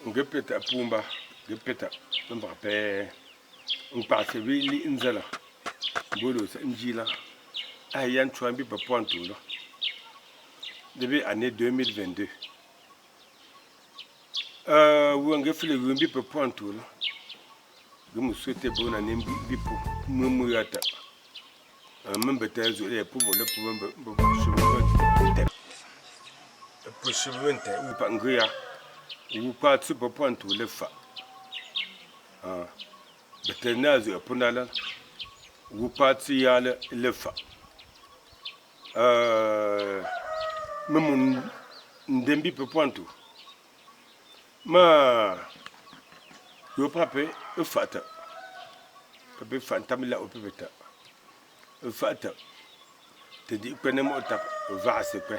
ngepeta pumba ngepeta mba pe ngpase bi li nzala bolo sa njila ayan chouambi pa pointo là depuis année 2022 ou ngefile rumbi pa pointo là gumu souhaiter bonne année bi pour mumu yata membe tazo le pour le pour membe pour chevente ou pa ngya ou pas tu pa pointo le fa betenazo punala ou parti yale le fa même ndembi pe pointu ma yo pape e fata pape fantamila o pepeta e fata te di kwene mo tap va se pe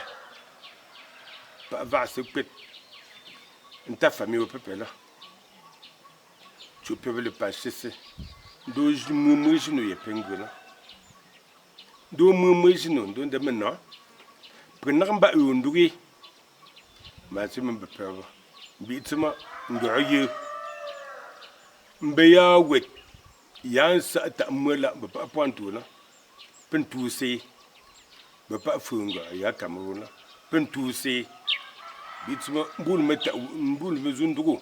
pa va se pe nta famille o pepe là tu peux le passer c'est do mumu jino ye pengula do mumu jino do de maintenant prenamba yonduri ma ti membe peba bitima ngoye mbeya wet yan sa ta mwela ba pa pointu la pentu se ba pa funga ya Cameroun pentu se bitima mbul meta mbul mezundugo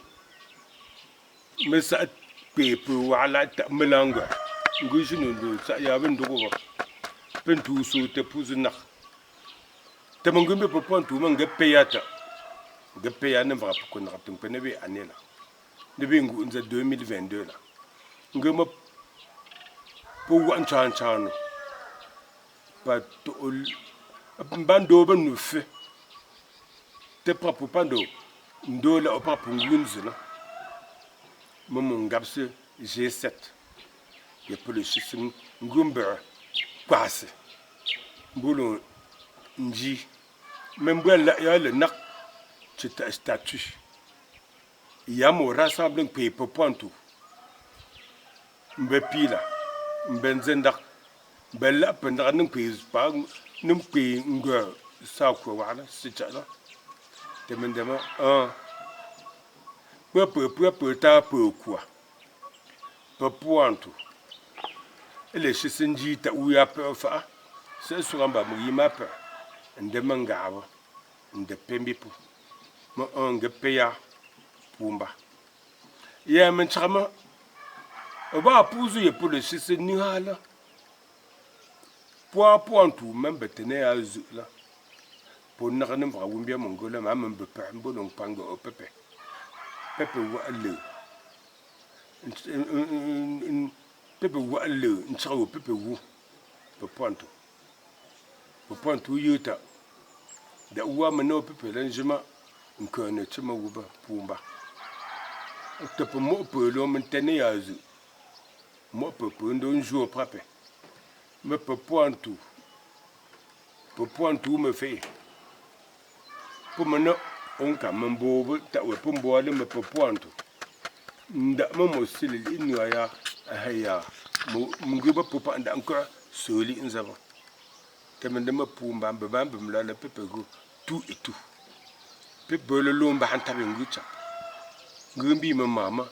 mesa pepe wala ta melanga ngujinu do sa ya bendugo pentu so te puzna te mangumbe pa pointu manga peyata gepeya ne va pour qu'on rapte une année année là depuis en 2022 là ngema pour wan chan chan pas to bando ben nous fait te pas pour pando ndo la pas pour ngunz là mon gabse G7 et pour le chisim ngumba passe boulon nji même là ya le nak c'est statut il y a mon rassemblement pays pour pointu mbe pila mbenzenda bella pendra nung pays pas nung pays nga sa ko wala c'est ça là demandement peu ta peu quoi pour pointu les chisinji ta ou ya peu fa c'est sur en bas mu yima peu ndemangaba ndepembi pour ma ngepeya pumba ya menchama ba puzu ye pour le chisi ni hala pointu même betene ya zu là pour nakane vra wumbia mongola ma membe pa mbono panga o pepe wa le pepe wa le ncharo pepe wu pointu yuta da uwa mano pepe lanjima nkone chima wuba pumba te po mo pe lo mentene yazu mo pe ndo njo prape me pe pointu me fait pour mano on ka mambo ta we pombo ale me pe pointu nda mo sili inu ya haya mo nguba popa nda encore soli nzaba te mende me pumba mbamba mla le pepe go tout et tout pepe le lomba hantabe ngucha ngumbi mama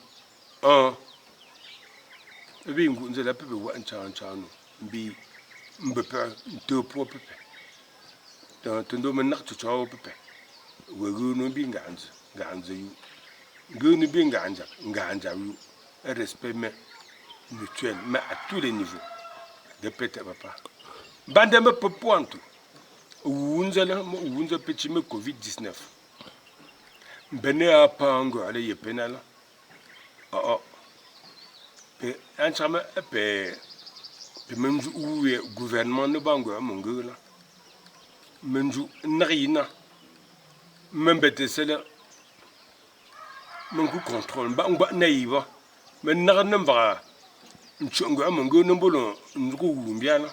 ebi ngunze la pepe wa nchano mbi mbepe to po pepe tendo menak to chawo pepe we gunu bi nganze yu gunu bi nganja yu respect mutuel mais à tous les niveaux de pete papa bande me pointu unza petit me covid-19 bene a pango ale ye penala pe anchama pe menju uwe gouvernement ne bango mongola menju narina membete sele mengu contrôle ba naiva men narna mba nchongo mongo no bolo ngu wumbiala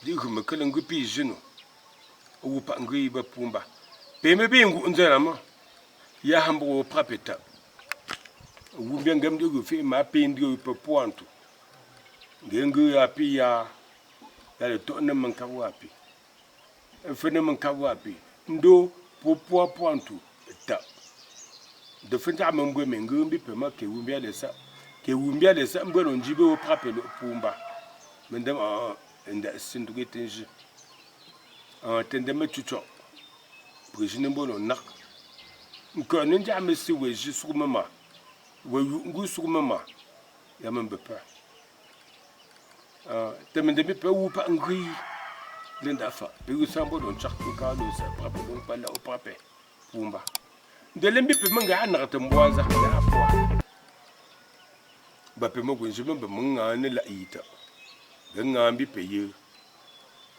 di ko mekele ngu pi jino ou pa ngu ba pumba pe me be ngu nzela ma ya hambo prapeta ou bien gam de fi ma pendi pe pointu ngengu api ya le to ne manka wapi fene manka wapi ndo po pointu ta de fenta mambwe mengumbi pema ke wumbia lesa ke wumbia lesa mbwe no njibe o prape lo pumba mendem nda sinduge tenji tendeme chucho brejine mbo no nak nko ninja mesi weji sugumama we ngu sugumama ya membe pa temendemi pe wu pa ngri lenda fa pe usambo don chak ka lo sa prape don pala o prape pumba de lembi pe manga ana tamboaza ya afwa ba pe mo gunji membe munga ne la ita nga mbi pe ye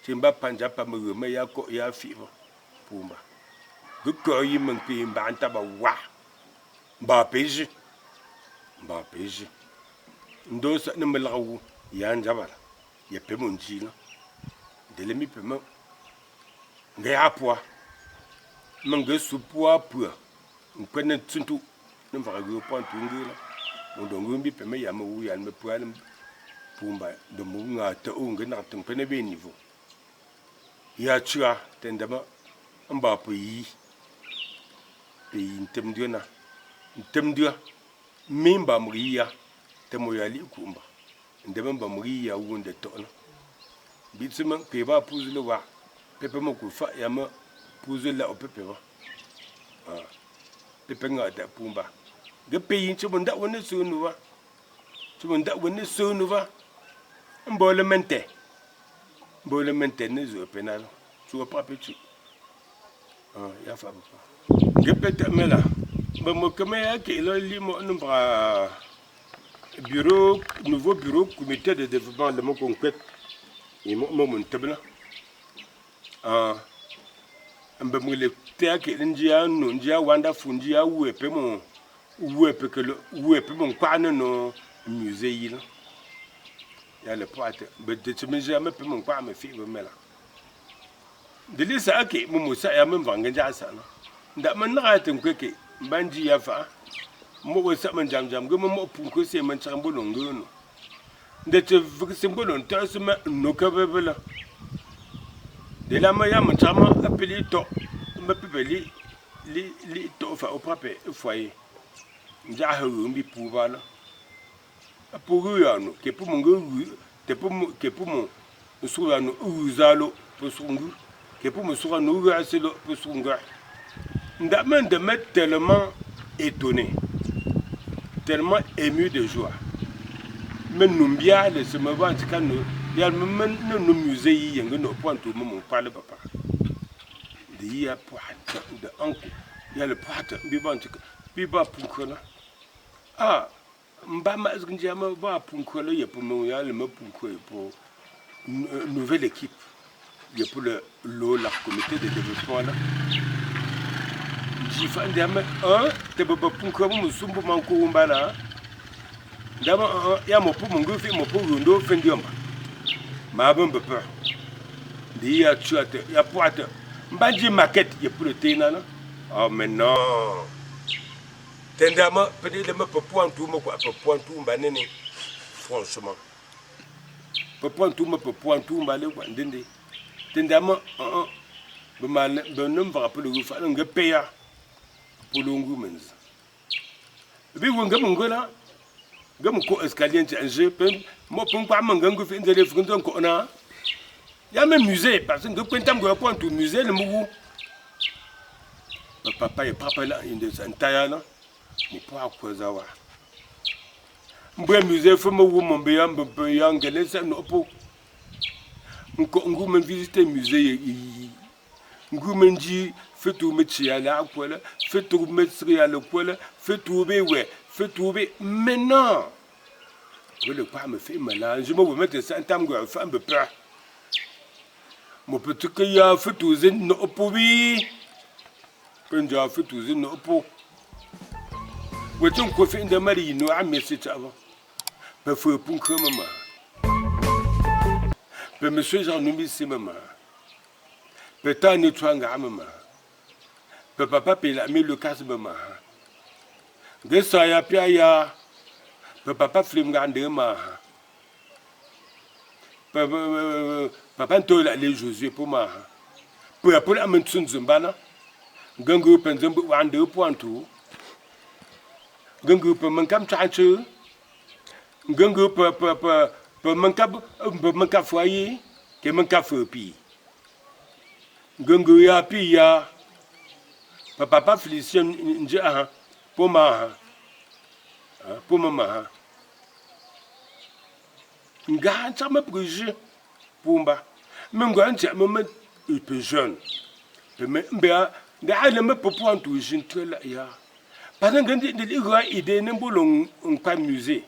timba panja pa me ya ko ya fivo pumba ko yi men pe mba anta ba wa ba peji ndo sa ne melawu ya njabala ya pe mon jila de lembi pe mo nga ya poa manga su poa poa nkwane tsuntu ne mva go pontu ngila ndo ngumbi pe me ya mo wu ya me poa pumba de munga ta unga na tung pene be niveau ya chua tendama mba pe ntemdia mimba mriya temo ya li kumba ndema mba mriya wunde tona bitsima pe ba puzule wa pepe mo ku fa ya ma puzule o pepe wa pepe nga da pumba ge pe yin chubunda woni sunuwa mbole mente ne zo penal tu pas petit ya fa ba gepeta mela ba mo kama ke lo li mo nombra nouveau bureau comité de développement de mon conquête et mon tabla mbe mo le te ke njia no njia wanda funjia uepe mon kwana no musée yi la ya le poate be de tmeja me pe mon kwa me fi be mela de lisa ake mo musa ya me vanga ja sana nda man na ta kweke banji ya fa mo wo sa man jam go mo pun ko se man chambo no ngono de te vik simbolo ta suma no ka bebela de la ma ya man chama apeli to me pepeli li to fa o pape foyer nja ha mbi puba la pour yano ke pour mon te pour ke pour mon sura no uzalo pour sungu ke pour mon sura no aselo pour sunga nda men de mettre tellement étonné tellement ému de joie men numbia le se me va tika no ya men no musée yi yenga no point to mon parle papa de ya poate de anko ya le poate bi ban tika bi ba punkola mba ma zginja ma ba punkola ya pour mon ya le me punko pour nouvelle équipe il y a pour le la comité de développement là j'ai fait dama te baba punko mo sumbu man ko mbana dama ya mo pour mon gofi mo pour ndo fendiomba ma ban be peur di ya tuate ya poate mba ji maquette ya pour le tenana mais non tendama peut-être me pour point tout me quoi pour point tout mbanene franchement pour point tout me pour point tout mbale quoi ndende tendama be mal be nom va pour le fa nga peya pour longu menza bi wonga mongola gam ko escalier en je pen mo pon pa manga ngo fi ndele fu ndon ko na ya me musée parce que pentam go point tout musée le mugu papa et papa là inde santaya là mo pa ko zawa mbe musée fu mo wu mo be ya mbe ya ngele sa no po ngu men visiter musée ngu men ji fetu mechi ala akwela fetu metri ala kwela fetu be we fetu be maintenant le pas me fait malin je me mettre ça tam go fa un peu peur mo petit que ya fetu zin no opobi penja fetu zin no opo wetin ko fi inda mari no amme se ta ba pe fo pun ko mama pe monsieur Jean Noumi c'est maman pe ta ni twanga mama pe papa pe la mis le casse maman de ça ya pia ya pe papa flim gande ma papa to la les Josué pour ma pe pour la mentun zumbana gango penzem wande pointu Gangu pe mankam chanchu. Gangu pe mankap foyer. Ke mankap pi. Gangu ya pi ya. Papa Félicien nje aha. Poma ha. Poma ma ha. Nga chama projet pumba. Mengwa nje me peu jeune. Mbea nga le me popo antu jintre la ya. Parce que de l'ira idée ne boulon pas musée.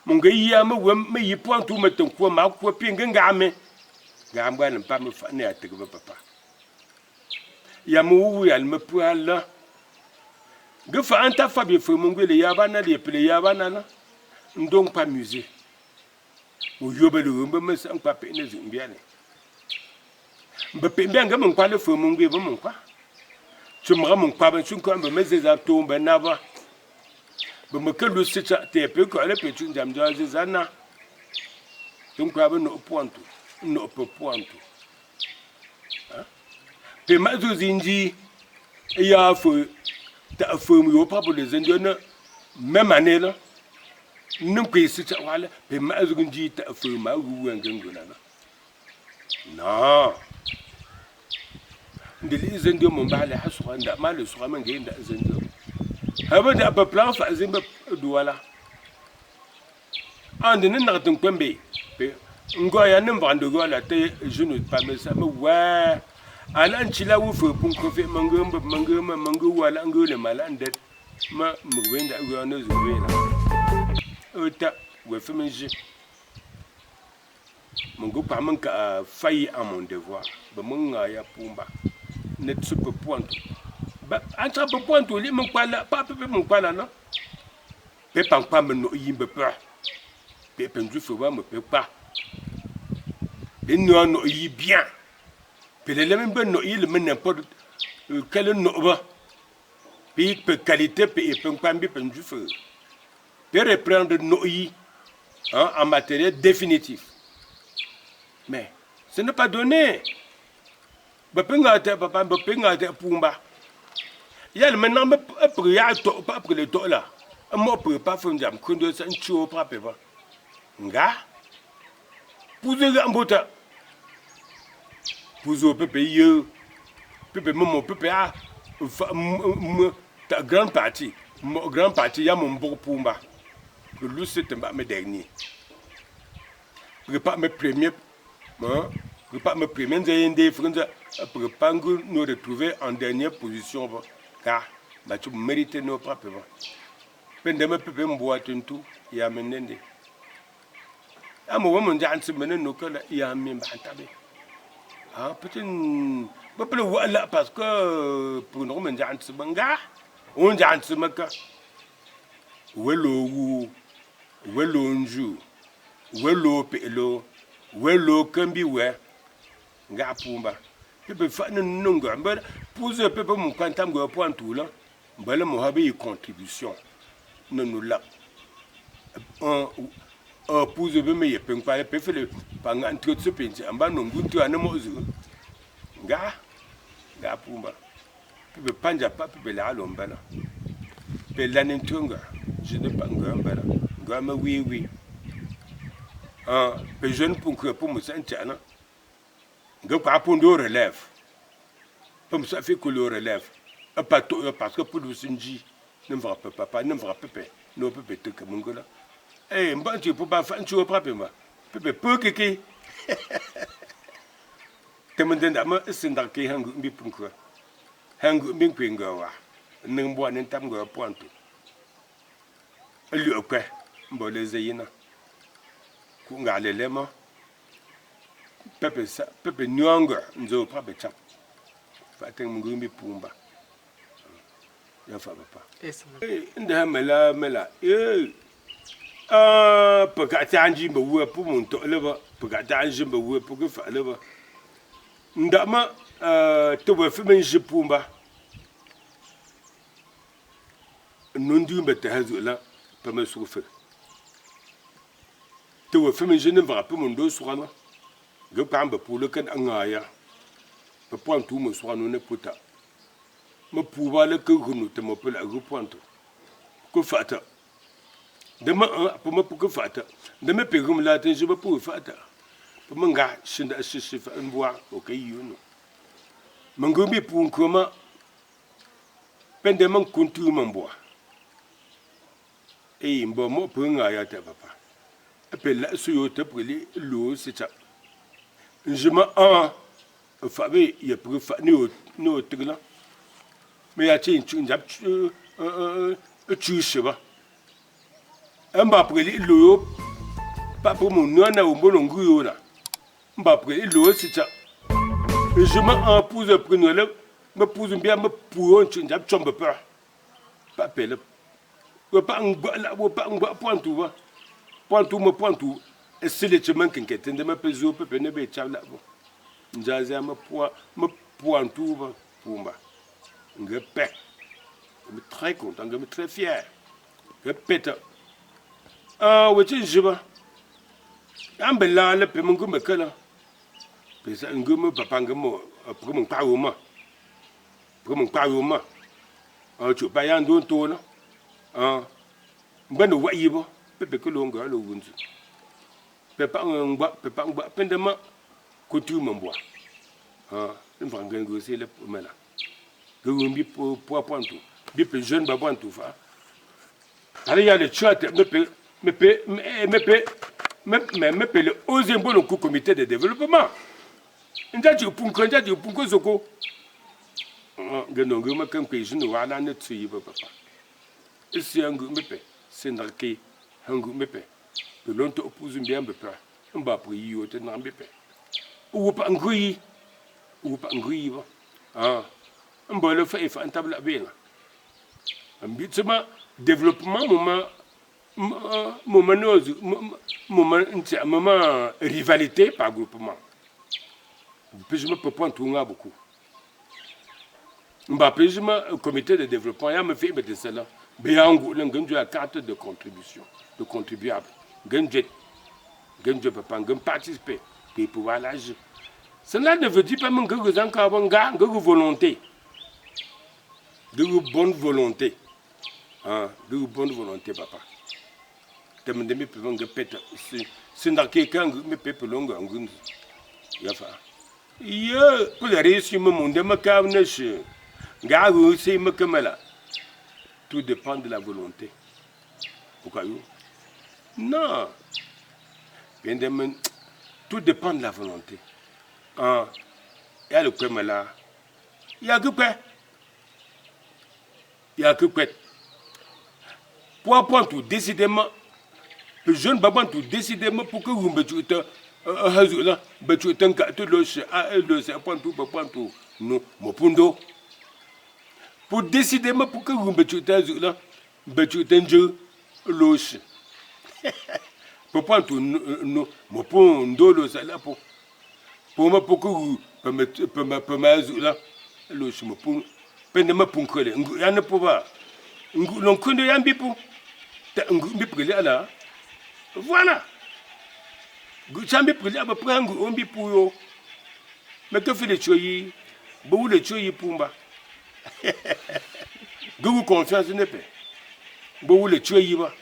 Mon gars y a me y point tout me ton quoi ma quoi pinga ngame. Ngamba ne pas me fane à te papa. Ya mo ya me poala. Gefa anta fabi fo mon gars le yabana le pele yabana na. Donc pas musée. O yobele me san pa pe ne zimbiane. Mbe bien ngam kwa le fo mon gars mon kwa. Tu me rends mon papa, tu me mets des atouts, ben nava. Ben me que le site t'es peu que les petits jam des anna. Donc papa no point tout, no point tout. Pe ma zindi, il y a feu, t'as feu moi pas pour les Indiens, même année là. Nous que c'est ça voilà, pe ma zindi t'as feu ma ou un gangona. Non. Ndili Indiens mon bal à soi, nda mal soi man gain da Indiens. Habe da ba plan fa zimba douala. And ne na tun kwembe. Pe ngoya ne mbando gola te jeune pas me ça me ouais. Ala nchila wu fe pun ko fe mango wala ngole malande. Ma mwenda ngona zuwena. Ota we fe menje. Mongo pa manka failli à mon devoir. Ba monga ya pumba. Ne super point. Ba entre peu point li mon pala pas peu mon pala non. Pe pa me no yimbe pa. Pe pendu fe wa me pe pa. Pe no yi bien. Pe le même ben no yi le n'importe quel no ba. Pe qualité pe pas bi pendu fe. Pe reprendre no yi en matériel définitif. Mais ce n'est pas donné. Papa penga pumba. Yel maintenant me priya to pas pour le to là. Mo pas fond jam kundo san chuo pa pe ba. Nga. Puzo ga mbota. Puzo pepe yo. Pepe momo pepe a ta grande partie. Mo grande partie ya mon bon pumba. Que lui c'est me dernier. Pas me premier. Hein? Pas me premier des frères pour pas nous retrouver en dernière position car bah tu mérites nos propres pendant peu peu m'boit tout ya menende amo woman jan se menen no kala ya min ba tabe ah peut-être ba pele wala parce que pour nous men jan se banga on jan se maka welo nju welo pelo welo kambi we nga pumba pepe fa nunga mbele pouze pepe mon kwantam go point tout là mbele mo habe contribution non la un pouze be me yepen pa pe fele pa nga ntro tso penji amba no nguntu ane mo zu nga pumba pepe panja pa pepe la lo mbele pe la nintunga je ne pas nga mbele nga ma oui pe jeune pour me sentir na nga pa pondo relève comme ça fait que le relève pas tout parce que pour le sinji ne me frappe papa ne me frappe pas no pepe te kamungola mba tu peux pas faire tu frappe moi pepe peu keke te mendenda ma sinda ke hangu mbi punko hangu mbi kwinga wa nimbo ne tam go ponto lu okwe mbo le zeyina ku ngale lema pepe nyonga nzo pa becha faten mungumbi pumba ya fa papa nda mela paka tanji mba wo pu mun to leba paka tanji mba wo pu ku fa leba nda ma to we fi men ji pumba nundu mbete hazula pa me sufe to we fi men ji ne va pu mun do suana ge pamba pour le kan angaya pe point tout me soit non puta me pouva le que nous te me pela ge point ku fata dama puma puku fata dama pegum la tin jiba pu fata puma nga shinda shishi fa mbwa o kai yuno mangumbi pu kuma pende man kuntu mambwa mbo mo pu nga ya ta papa apela suyo te prili lo se cha njima fa be ya pu fa ni o tigla me ya chin chun jap chu shiba mba prili lo papa mo nona o mbolo nguyo la mba prili lo se cha njima pouze prenole me pouze bien me pou on chun jap chombe pa pa pele pa ngba la pa ngba pointu esile cheman kenkete de me pezo pepe ne be chavla bo njaze me pointu ba pumba ngepek me très content me très fier repete wetin jiba ambela le pe mungu me kala pesa ngumu papa ngumu prum pawuma chu pa yan don to na mbano wa yibo pepe ko longa lo wunzu pepa ngba pendema ko tu mambwa nvangen go se le mala go mbi po pointu bi pe jeune ba pointu fa ale ya le chat me le ozembo le comité de développement njaji punko zoko genongo ma kan pe jeune wala ne tsuyi ba papa isi angu mepe sendarke hangu mepe de lonto opouzu bien bepe mba pour yi te na mepe ou pa ngui ba mba le fa ifa tabla bena ambitsema développement moment rivalité par groupement puis je me propose tout nga beaucoup mba puis je me comité de développement ya me fait de cela Béango, la carte de contribution, de contribuable. Genjet, papa, participer, pour pouvoir l'âge. Cela ne veut dire pas que vous avez encore une volonté. De bonne volonté. De bonne volonté, papa. Tu me dis que vous pète. C'est dans quelqu'un qui me pète long. Pour la réussite, mon démocratie, garou, c'est me comme tout dépend de la volonté. Pourquoi? Non. Tout dépend de la volonté. Il y a le quoi là. Il y a que quoi. Pour tout, décidément, le jeune baban tout, décidément, pour que vous me tuiez, pour décidément pour que vous me tuiez là, loche. Pour pas tout no mo pon ndolo sala pour moi pour que vous peut là loche mo pon pende ma pon kole ya ne pouvoir l'on connaît un bipo ngu prele ala voilà chambi prele ba prangu on bipo yo mais que fait les choyi bo le choyi pumba Google confiance n'est pas. Bon, le tuer va.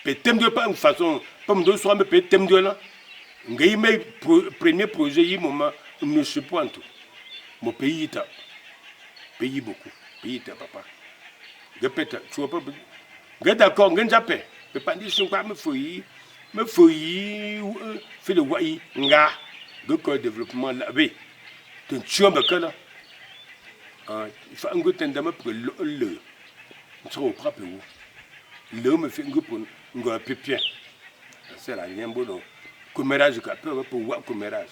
Peut-être de pas une façon, comme de soir, mais peut-être de là. Mes premier projet, je ne sais pas tout. Mon pays est pays beaucoup. Pays est papa. Je peux tu vois pas. Je d'accord, je n'appelle. Je pas dire que je me fouille, fait le wai, nga, de développement là. Tu es un là. Il faut un goût d'endame pour le trop propre. Le me fait un goût pour un pépien. C'est la rien bon. Commérage pour voir commérage.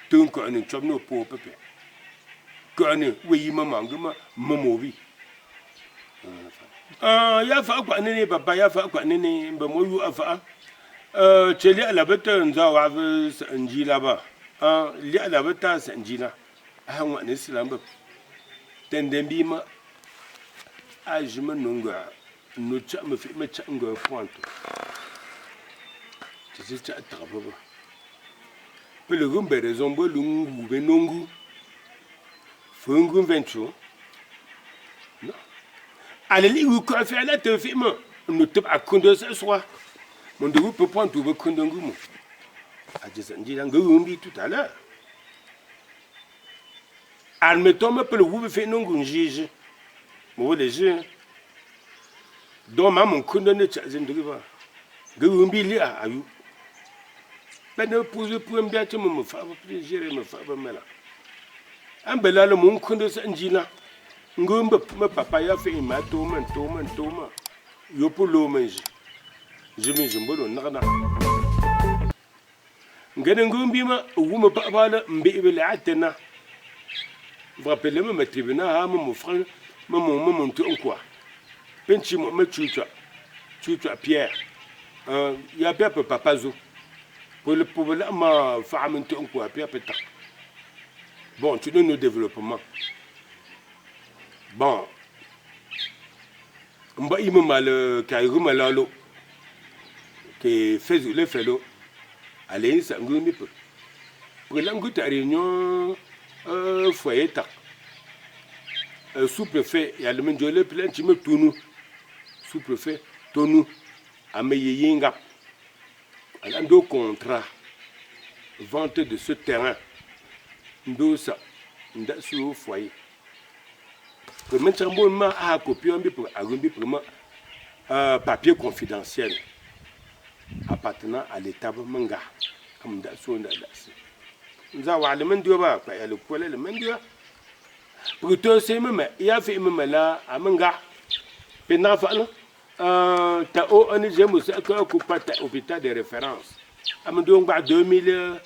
Tout un un job no pour pépé. Quand oui maman maman oui. Ya fa quoi nene papa ya fa quoi nene ben moi you afa. Tcheli à la bête nza wa nji là-bas. Li à la bête nji là. On est silamba. Tendembima. Je me nonga. No cha me fait me changa point. C'est ça travail. Pe le gumbe raison bo lungu benongu. Fungu venture. Non. alali wu ko fi ala te fi ma no tib akundo sa swa mon de peut prendre tout kundo ngumu a je san ji nga wumbi tout à l'heure admettons me peut le wu fi no ngun jiji mo le je donc ma mon kundo ne cha zin driva nga wumbi li a ayu ben ne pouze pour mbia te me fa plaisir me fa ba mela an belala mon kundo sa njina ngumba ma papa ya fi ma toma yo pour l'eau manger je me jumbo na ngene ngumbi ma wuma papa la mbi be la atena vous rappelez me tribunal ha mon frère mon tout quoi penchi mo me chucha Pierre ya bien papa zo pour le problème ma femme tout quoi Pierre peut bon tu donnes nos développement bon mba ima mal kairu malalo que fait le fellow allez ça ngumi peu pour l'angu ta réunion foyer ta sous-préfet y a le menjole plein tu me tournou sous-préfet tonu ameyinga alando contrat vente de ce terrain ndosa ndasu foyer que maintenant ma a copié un peu pour agumbi pour papier confidentiel appartenant à l'état manga comme da so da si nza wa le mendio ba pa ya le kole le mendio pour to se me ya fi me la amanga pe na fa no ta o ani je mo sa ko pa ta hôpital de référence amendo ngba 2000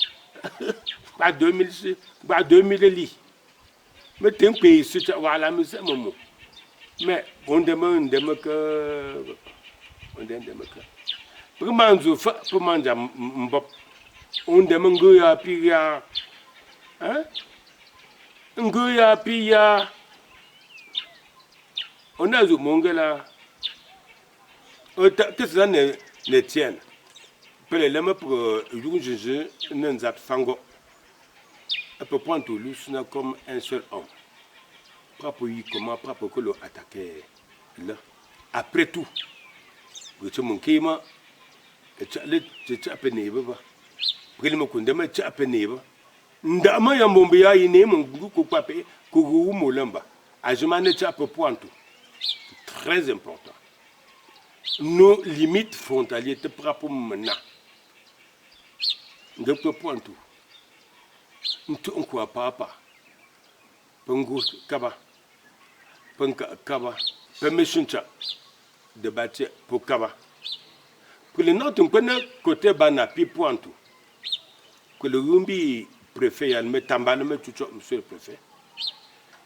ba 2000 ba 2000 li me tem pe su ta wala me se mo mais on demande que pour manger pour manger mbop on demande ngoya pia hein ngoya pia on a zo mongela qu'est-ce que ça ne tient pour les lames pour juger n'enzat fango à peu prendre tout l'usna comme un seul homme pas pour y comment pas pour que le attaquer là après tout que mon kima et tu appelé baba pour le kunde ma tu appelé baba ndama ya mbombe ya ine mon ko pape ko mo lamba ajumane tu appelé point tout très important nos limites frontalières te propre maintenant de point tout on quoi papa pengu kaba penka kaba permissioncha de bâtir pour kaba pour le nord on connaît côté banapi point tout que le rumbi préfet il me tambale me tout monsieur le préfet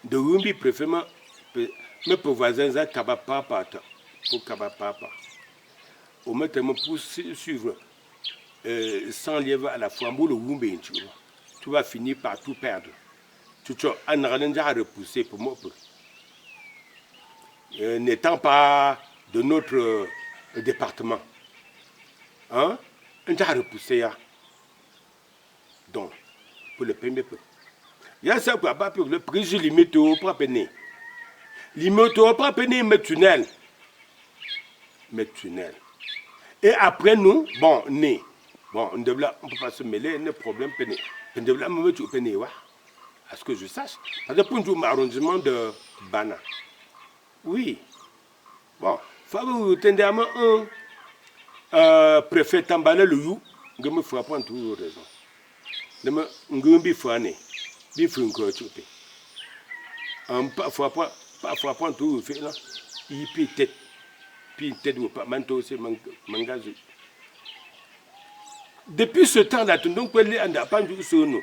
de rumbi préfet me pour voisin ça kaba papa pour kaba papa au mettre me pour suivre sans lièvre à la fois le rumbi tu vas finir par tout perdre. Tu as un repoussé pour moi. N'étant pas de notre département. Hein? Un a repoussé. Donc, pour le premier peu. Il y a ça pour le prix limite au propre né. Limite au propre né, mais tunnel. Et après nous, bon, né. Bon, on ne peut pas se mêler, il y a un problème péné. On ne peut pas me mettre au péné. À ce que je sache. Parce que pour un arrondissement de Bana. Oui. Bon, il faut que un préfet Tambala le you, je me ferai pas tout raison. Je me dis fané, bi fin ko chupe. Parfois pas tout fait là. Il puis tête ou pas manteau c'est mangazi. Depuis ce temps-là, tout le monde peut aller en apprendre sur nous.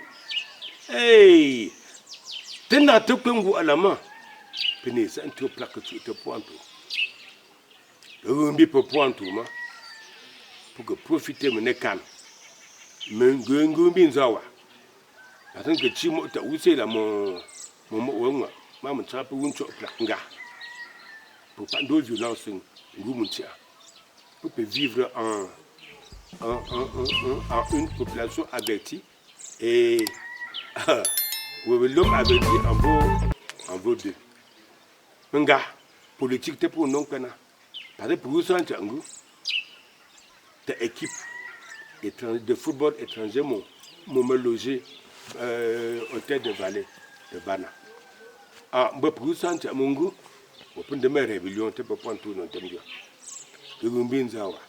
Hey! Tena te kwengu à la main. Pene ça un truc plaque tu te pointe. Le pour pointe ma. Pour que profiter mon calme. Mais ngumbi nzawa. Parce que chimo ta usé la mon wonga. Maman trape wuncho plaque nga. Pour pas de violence ngumuntia. Pour vivre en une population avertie et l'homme averti en vaut deux. Nga, politique te pour non kana parce que pour ça tu ta équipe de football étranger m'ont me logé hôtel de Vallée de Bana ah pour ça tu mungu pour de me rébellion te pour tout non tembi que gumbinzawa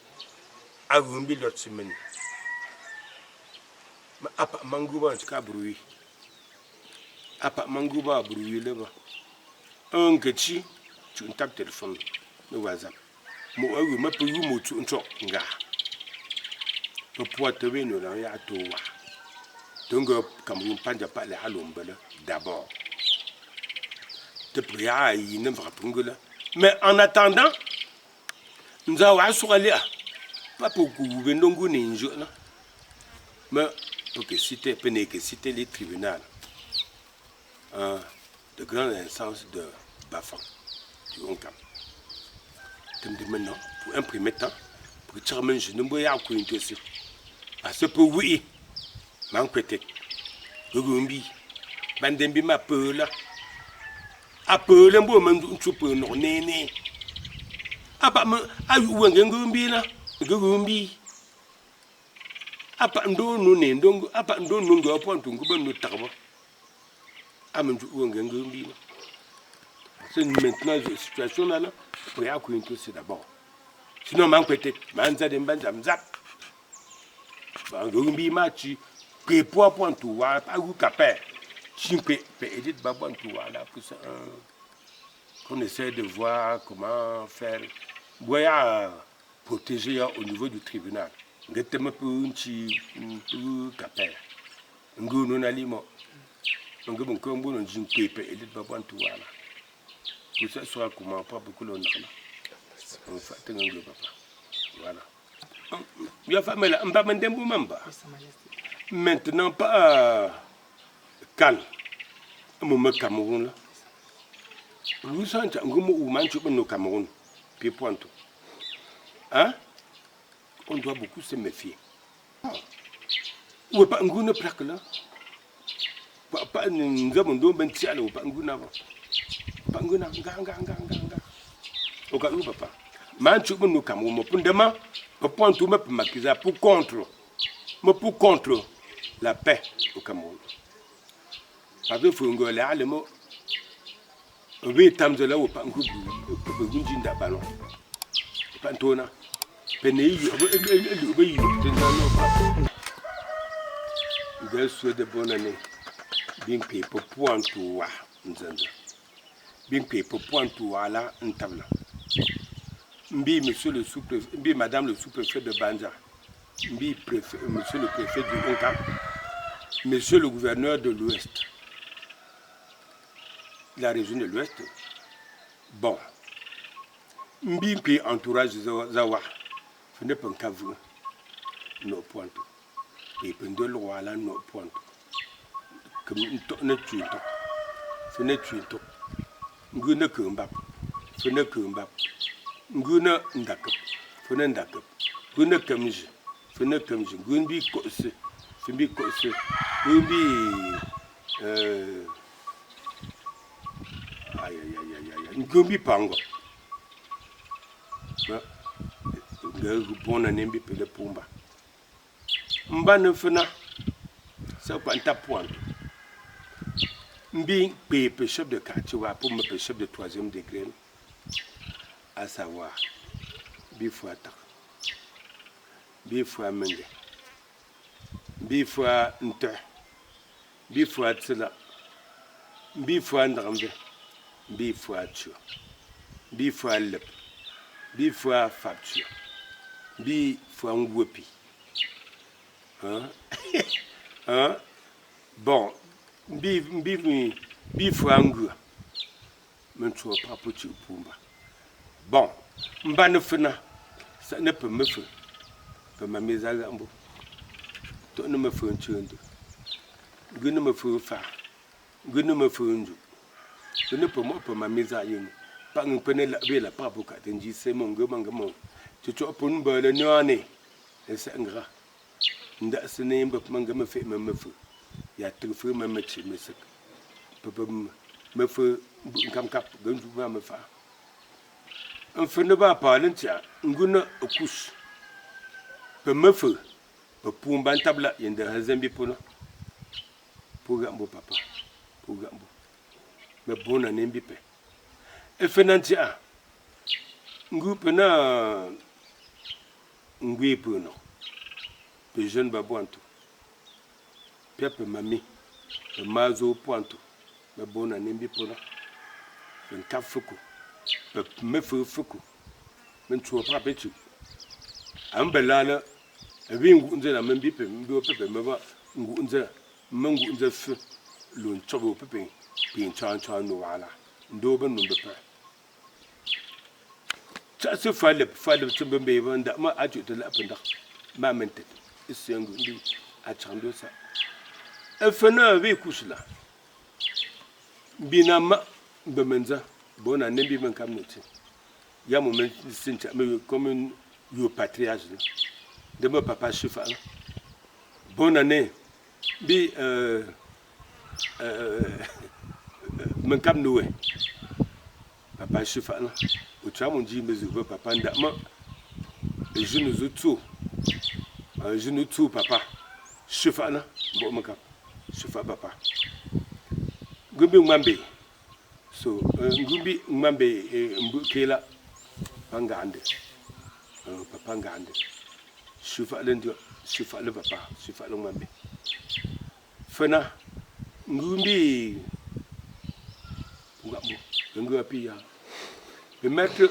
a gumbi l'autre semaine ma apa manguba tu ka bruit apa manguba bruit là-bas un petit tu un tape téléphone le WhatsApp mo awu ma pe yu mo tu ncho nga to po te we no la ya to wa donc Cameroun panja pa le halombele d'abord te pria yi ne va pungula mais en attendant nous avons sur aller pas pour que vous venez ni njo là mais pour que citer peine que citer les tribunaux de grande instance de Bafang du Onkam. Maintenant, pour un premier temps, pour que Charmaine je ne peux pas courir parce que pour oui, manque peut-être. Gugumbi, Bandembi ma peu là. A peu là, moi même tu peux non néné. Ah pas me, ah ou un gugumbi là, gugumbi. Ah pas ndo nous né, donc ah pas ndo nous go point tout go nous tarba. Ah même tu ou un gugumbi là. C'est maintenant la situation là, pour y accueillir tout c'est d'abord. Sinon, man peut-être, man ça dem banjam zap. Gugumbi match, que point tout wa, pas ou capé. Si peut aider babon tout wa là pour ça. Qu'on essaie de voir comment faire. Boya protéger au niveau du tribunal. Ngete pour un petit capé. Ngou non alimo. Ngou bon kombo non jin peut aider babon tout wa là. Pour ça soit comment pas beaucoup l'on a là. On fait un angle papa. Voilà. Il y a famille là, on va mettre un bout même pas. Maintenant pas calme. On me Cameroun là. Vous sentez un gros ou manche au Cameroun. Puis point tout. Hein? On doit beaucoup se méfier. Ou pas un goût de plaque là. Pas nous avons deux bentiales ou pas un goût d'avant. Pas un goût d'avant. Au cas où papa. Manche au Cameroun. Pour demain, pour point tout me pour maquiller pour contre. Mais pour contre la paix au Cameroun. Parce que faut ngo aller à le mot. Oui, tamze là ou pas un goût de ballon. Pas tona. Penei, oui, je suis de bonne année. Bien que pour point tout, bien que pour point tout, là, un table. Mbi, monsieur le sous-préfet, mbi, madame le sous-préfet de Banja, mbi, monsieur le préfet du Onkam, monsieur le gouverneur de l'Ouest, la région de l'Ouest. Bon, mbi, puis entourage Zawa. Je ne peux pas vous nos points. Et puis de l'eau là nos points. Comme ne tue pas. Je ne tue pas. Je ne peux pas. Je ne peux pas. Je ne peux pas. Je ne peux pas. Je ne peux pas. Je ne peux pas. Je ne peux pas. Je ne peux pas. Bon année pele pumba mba ne fena ça panta point mbi pe chef de quartier wa pour me chef de 3e degré à savoir bifouata bifou menge bifou nte bifou tsela bifou ndrambe bifou atio bifou lep bifou facture bi fois un gopi. Hein? Hein? Bon, bi fois un goût. Mais tu vas pas petit pumba. Bon, mba ne fena, ça ne peut me faire. Peut ma mise à l'ambo. Tu ne me fais un tchendo. Je ne me fais pas. Je ne me fais un jour. Je ne peux pas ma mise à l'ambo. Pas un peu la pas pour qu'elle c'est mon gars. Tu te pour une bonne année, et c'est un gras. Nda se ne mbe manga me fait me feu. Ya te feu me mettre me sec. Papa me feu kam kap gandu ma me fa. un fene ba palentia nguna kus pe mefe pe pumban tabla yende hazembi pona puga mbo papa puga mbo me bona nembi pe e fenantia ngu pena ngui puno pe jeune babwanto pepe mami pe mazo pointo me bona nembi pona ben kafuku pe mefe fuku men tuwa pa petu ambelala ebi ngunze na membi pe mbi pepe meba ngunze mengunze fe lo nchobo pepe pin chan no wala ndo ben no bepa cha se fale tumbe be banda ma aju de la penda ma mente isengu ndi a chando sa efena be kusla binama be menza bona nembi men kam noti ya mo men sincha me comme yo patriarche de mon papa chefa bonne année bi men kam nowe papa chefa o tram dit mais je papa nda ma je ne tout papa chefa na bo men kam chefa papa gumbi ngmambe so ngumbi ngmambe mbukela pangande papa ngande chefa lendio chefa le papa chefa le ngmambe fena ngumbi ngamo ngwa pia pe mettre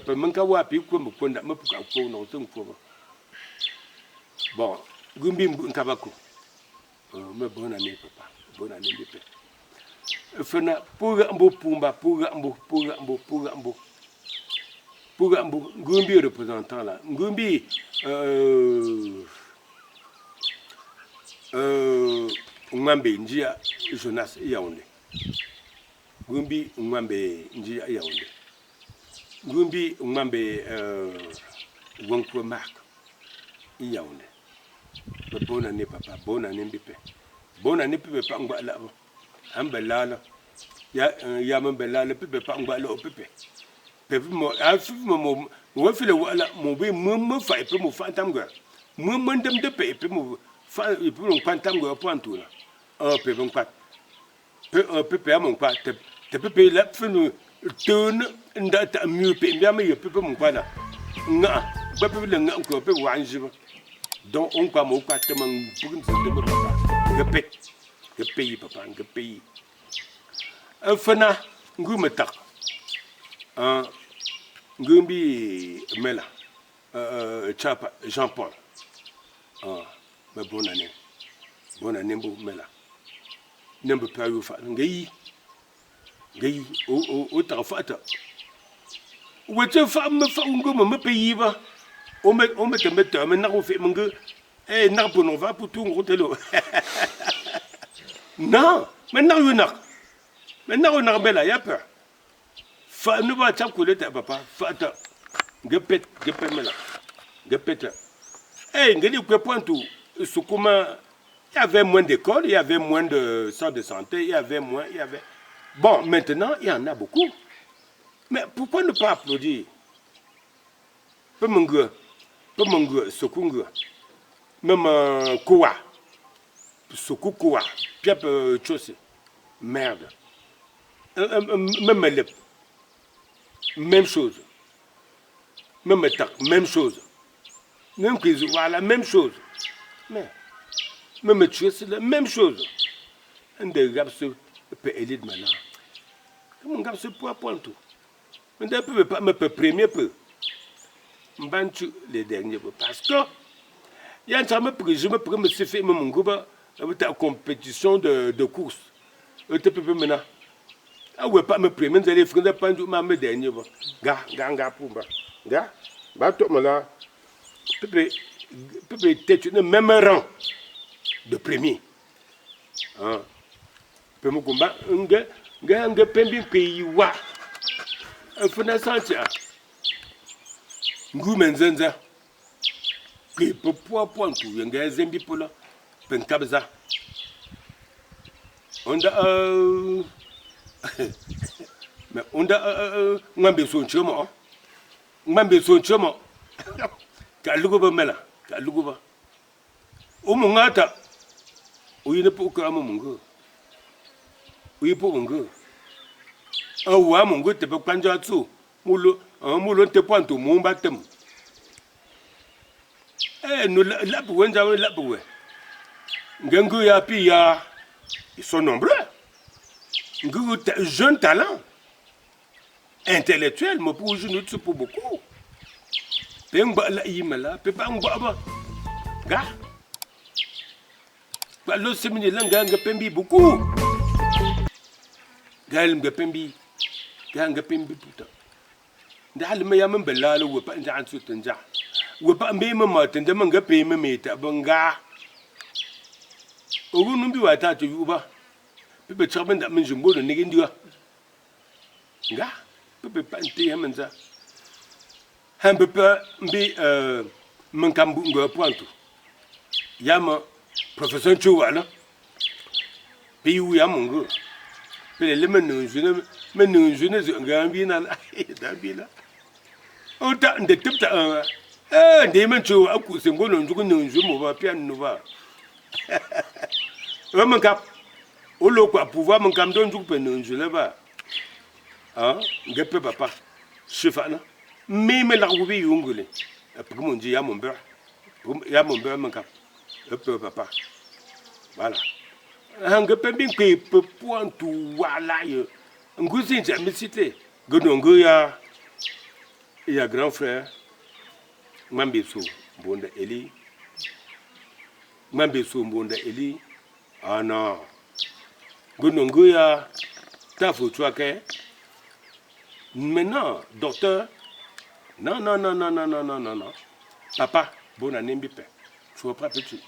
pe manka wa pi ko mo konda mo puka ko no tung ko bon ngumbi nkabako me bona ne papa bona ne bipe fena puga mbo pumba puga mbo ngumbi représentant là ngumbi ngmambe njia Jonas Yaoundé ngumbi ngmambe njia Yaoundé ngumbi ngmambe Wonkwo Mark Yaoundé bona ne papa bona ne mbipe bona ne pepe pa ngba la ambelala ya mbelala pepe pa ngba la pepe pepe mo afi mo wo file wala mo be mo fa epe mo fa tamga mo ndem de pe epe mo fa epe mo pantamga pointula pepe ngpat pepe mo ngpat te pepe la finu tone nda ta mieux pe mbia me pepe mo ngpada nga pepe le nga ko pepe wanjiba donc on kwa mo kwa te man bugin se de papa ngepe papa ngepe fana ngumetak ngumbi mela chapa Jean Paul ma bonne année mbo mela nembe pa yo fa ngai o ta fata wote fa me fa nguma me pays ba o me te mettre me na ko fe menge na pour on va pour tout ngotelo non maintenant yo na bela ya peur fa ne va pas couler papa fata gepet mela gepet ngeli ko pointu sukuma il y avait moins d'écoles, il y avait moins de centres de santé, il y avait bon, maintenant il y en a beaucoup. Mais pourquoi ne pas applaudir Pemungu, Sokungu, même Koua, Sokukoua, Piap Chose, merde. Même Lep, même chose. Même Tak, même chose. Même qu'ils voient la même chose. Mais, même Chose, c'est la même chose. Un des gars se peut élire maintenant. Mon gars se peut point tout. Mais d'un peu, pas me premier peu. M'bantu les derniers peu. Parce que, il y a un temps, je me prends, me suis fait mon groupe, avec la compétition de course. Tu peux maintenant. Ah ouais, pas me premier, vous allez faire pas du mal, me dernier. Ganga, Pumba. Gars, bah, toi, là, peut être même rang de premier. Hein? Peut me combattre, nga pembi pays wa. Fona santia. Ngu menzenza. Que point tout, nga zembi pola. Pen kabza. Mais ngambé son chemo. Mambe so choma. Ka lugo ba mela, ka lugo ba. O mungata. O yine po ka mo mungo. O yipo mungo. Awa mungo te pa kwanja tsu. Mulo te pointo mumba tem. No la bu wenja la bu we. Ngengu ya pi ya ils sont nombreux. Ngengu jeune talent. Intellectuel, mais pour nous c'est pour beaucoup. Pengba la yimala, pe pa ngba ba. Ga. Ba lo semini langa nga pembi beaucoup. Gal nga pembi. Ga nga pembi puta. Ndal me yam mbelalo we pa nja ansu tanja. We pa mbe mama tanja nga pe me meta banga. Ogu numbi wa ta to yuba. Pe be chaben da men jumbo no nigi ndiwa. Nga. Pe pa nte yamenza. Un peu mbi mankambu nga pointu yama professeur chuwala bi wu yamungu pe le menu june ngambi na da bila ota nde tipta nde men chu aku sengono njugu nju mo ba pian no ba mankap olo kwa pouvoir mankam don njugu pe nju le ba ngape papa chefana Même la roue yungule. Pour mon dieu, mon beurre. Ya mon beurre, mon cap. Papa. Voilà. Un peu bien que peut point tout voilà. Un cousin, j'ai cité. Godongo, il y a grand frère. Mambeso, Bonda Eli. Mambeso, Bonda Eli. Ah non. Godongo, il y a Tafo Chouake. Maintenant, docteur. Non. Papa, bon année, bipé. Tu vas pas petit.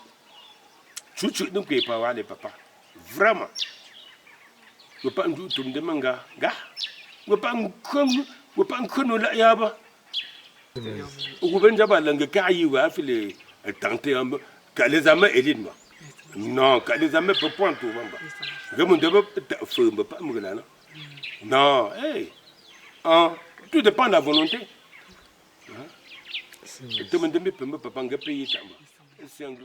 Tu ne peux pas voir les papas. Vraiment. Je ne peux pas me dire manga. Gars. Je ne peux pas me connaître la yaba. Au gouvernement, il y a un gars qui a tenté que les amis élitent. Non, que les amis peuvent prendre tout. Je ne peux pas me dire. Non, hey. Tout dépend de la volonté. Je te demande de me payer, papa, je paye. C'est un peu